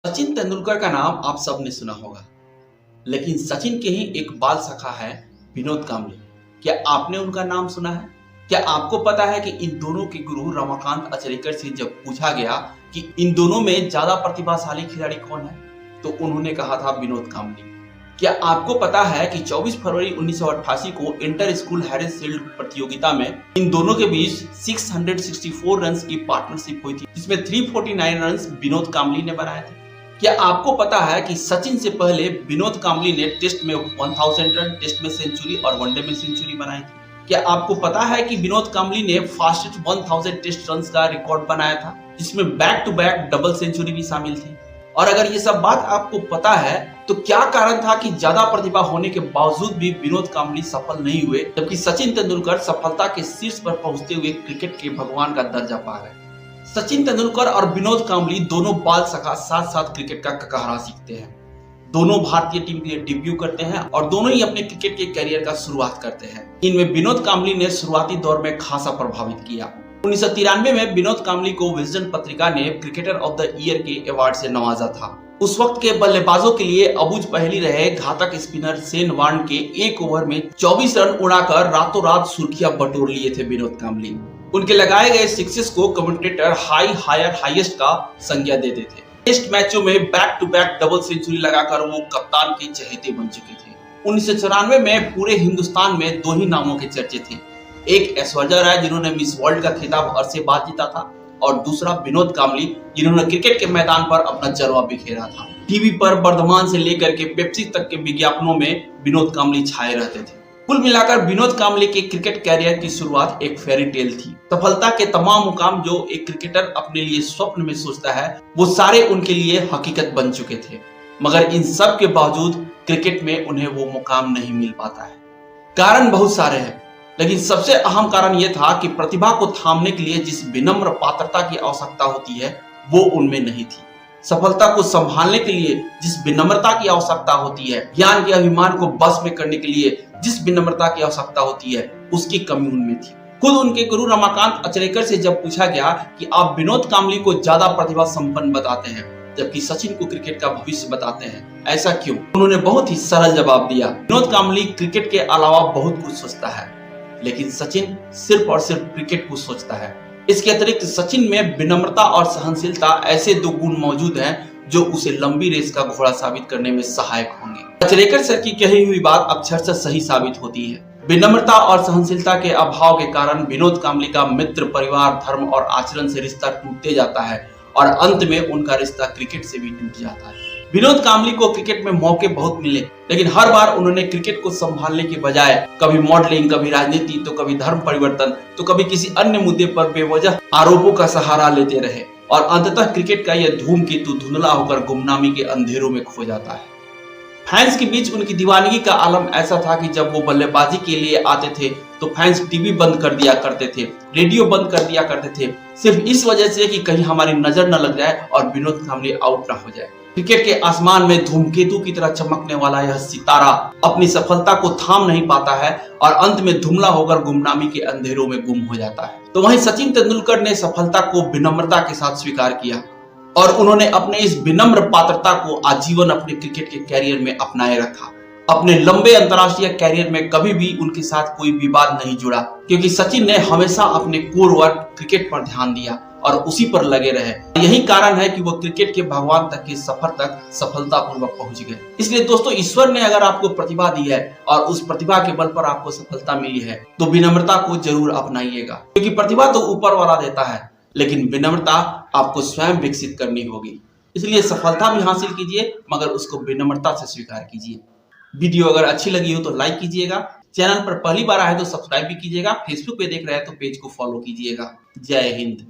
सचिन तेंदुलकर का नाम आप सबने सुना होगा, लेकिन सचिन के ही एक बाल सखा है विनोद कांबली। क्या आपने उनका नाम सुना है? क्या आपको पता है कि इन दोनों के गुरु रमाकांत अचरेकर से जब पूछा गया कि इन दोनों में ज्यादा प्रतिभाशाली खिलाड़ी कौन है, तो उन्होंने कहा था विनोद कांबली। क्या आपको पता है कि 24 फरवरी 1988 को इंटर स्कूल हैरिस शील्ड प्रतियोगिता में इन दोनों के बीच 664 रन की पार्टनरशिप हुई थी, जिसमें 349 रन विनोद कांबली ने बनाए थे। क्या आपको पता है कि सचिन से पहले विनोद कांबली ने टेस्ट में 1000 रन, टेस्ट में सेंचुरी और वनडे में सेंचुरी बनाई थी? क्या आपको पता है कि विनोद कांबली ने फास्टेस्ट 1000 टेस्ट रन का रिकॉर्ड बनाया था, जिसमें back to back double century भी शामिल थी? और अगर ये सब बात आपको पता है, तो क्या कारण था कि ज्यादा प्रतिभा होने के बावजूद भी विनोद कांबली सफल नहीं हुए, जबकि सचिन तेंदुलकर सफलता के शीर्ष पर पहुंचते हुए क्रिकेट के भगवान का दर्जा पा गए? सचिन तेंदुलकर और विनोद कांबली दोनों बाल सखा साथ साथ क्रिकेट का ककहरा सीखते हैं। दोनों भारतीय टीम के लिए डेब्यू करते हैं और दोनों ही अपने क्रिकेट के करियर का शुरुआत करते हैं। इनमें विनोद कांबली ने शुरुआती दौर में खासा प्रभावित किया। 1993 में विनोद कांबली को विजडन पत्रिका ने क्रिकेटर ऑफ द ईयर के अवार्ड से नवाजा था। उस वक्त के बल्लेबाजों के लिए अबूझ पहेली रहे घातक स्पिनर शेन वॉर्न के एक ओवर में 24 रन उड़ाकर रातों रात सुर्खियां बटोर लिए थे विनोद कांबली। उनके लगाए गए सिक्सेस को कमेंटेटर हाई हायर हाईएस्ट का संज्ञा देते थे। टेस्ट मैचों में back to back double century लगाकर वो कप्तान के चहेते बन चुके थे। 1994 में पूरे हिंदुस्तान में दो ही नामों के चर्चे थे, एक ऐश्वर्या राय जिन्होंने मिस वर्ल्ड का खिताब अरसे बाद जीता था, और दूसरा विनोद कांबली जिन्होंने क्रिकेट के मैदान पर अपना जलवा बिखेरा था। टीवी पर वर्धमान से लेकर के पेप्सी तक के विज्ञापनों में विनोद कांबली छाए रहते थे। कुल मिलाकर विनोद कांबली के क्रिकेट कैरियर की शुरुआत एक फेरी टेल थी। सफलता के तमाम मुकाम जो एक क्रिकेटर अपने लिए स्वप्न में सोचता है, वो सारे उनके लिए हकीकत बन चुके थे। मगर इन सब के बावजूद क्रिकेट में उन्हें वो मुकाम नहीं मिल पाता है। कारण बहुत सारे हैं, लेकिन सबसे अहम कारण यह था कि प्रतिभा को थामने के लिए जिस विनम्र पात्रता की आवश्यकता होती है, वो उनमें नहीं थी। सफलता को संभालने के लिए जिस विनम्रता की आवश्यकता होती है, ज्ञान के अभिमान को बस में करने के लिए जिस विनम्रता की आवश्यकता होती है, उसकी कमी उनमें थी। खुद उनके गुरु रमाकांत अचरेकर से जब पूछा गया कि आप विनोद कांबली को ज्यादा प्रतिभा संपन्न बताते हैं, जबकि सचिन को क्रिकेट का भविष्य बताते हैं, ऐसा क्यों? उन्होंने बहुत ही सरल जवाब दिया। विनोद कांबली क्रिकेट के अलावा बहुत कुछ सोचता है, लेकिन सचिन सिर्फ और सिर्फ क्रिकेट को सोचता है। इसके अतिरिक्त सचिन में विनम्रता और सहनशीलता ऐसे दो गुण मौजूद हैं जो उसे लंबी रेस का घोड़ा साबित करने में सहायक होंगे। अचरेकर सर की कही हुई बात अक्षरशः सही साबित होती है। विनम्रता और सहनशीलता के अभाव के कारण विनोद कांबली का मित्र, परिवार, धर्म और आचरण से रिश्ता टूटते जाता है और अंत में उनका रिश्ता क्रिकेट से भी टूट जाता है। विनोद कांबली को क्रिकेट में मौके बहुत मिले, लेकिन हर बार उन्होंने क्रिकेट को संभालने के बजाय कभी मॉडलिंग, कभी राजनीति, तो कभी धर्म परिवर्तन, तो कभी किसी अन्य मुद्दे पर बेवजह आरोपों का सहारा लेते रहे और अंततः क्रिकेट का यह धूमकेतु धुंधला होकर गुमनामी के अंधेरों में खो जाता है। फैंस के बीच उनकी दीवानगी का आलम ऐसा था कि जब वो बल्लेबाजी के लिए आते थे तो फैंस टीवी बंद कर दिया करते थे, रेडियो बंद कर दिया करते थे, सिर्फ इस वजह से कि कहीं हमारी नजर न लग जाए और विनोद कांबली आउट न हो जाए। क्रिकेट के आसमान में धूमकेतु की तरह चमकने वाला यह सितारा अपनी सफलता को थाम नहीं पाता है और अंत में धुंधला होकर गुमनामी के अंधेरों में गुम हो जाता है। तो वहीं सचिन तेंदुलकर ने सफलता को विनम्रता के साथ स्वीकार किया और उन्होंने अपने इस विनम्र पात्रता को आजीवन अपने क्रिकेट के कैरियर में अपनाए रखा। अपने लंबे अंतर्राष्ट्रीय कैरियर में कभी भी उनके साथ कोई विवाद नहीं जुड़ा, क्योंकि सचिन ने हमेशा अपने कोर वर्क क्रिकेट पर ध्यान दिया और उसी पर लगे रहे। यही कारण है कि वो क्रिकेट के भगवान तक के सफर तक सफलतापूर्वक पहुंच गए। इसलिए दोस्तों, ईश्वर ने अगर आपको प्रतिभा दी है और उस प्रतिभा के बल पर आपको सफलता मिली है, तो विनम्रता को जरूर अपनाइएगा, क्योंकि प्रतिभा तो ऊपर वाला देता है, लेकिन विनम्रता आपको स्वयं विकसित करनी होगी। इसलिए सफलता भी हासिल कीजिए, मगर उसको विनम्रता से स्वीकार कीजिए। वीडियो अगर अच्छी लगी हो तो लाइक कीजिएगा, चैनल पर पहली बार आए तो सब्सक्राइब भी कीजिएगा, फेसबुक पे देख रहे हैं तो पेज को फॉलो कीजिएगा। जय हिंद।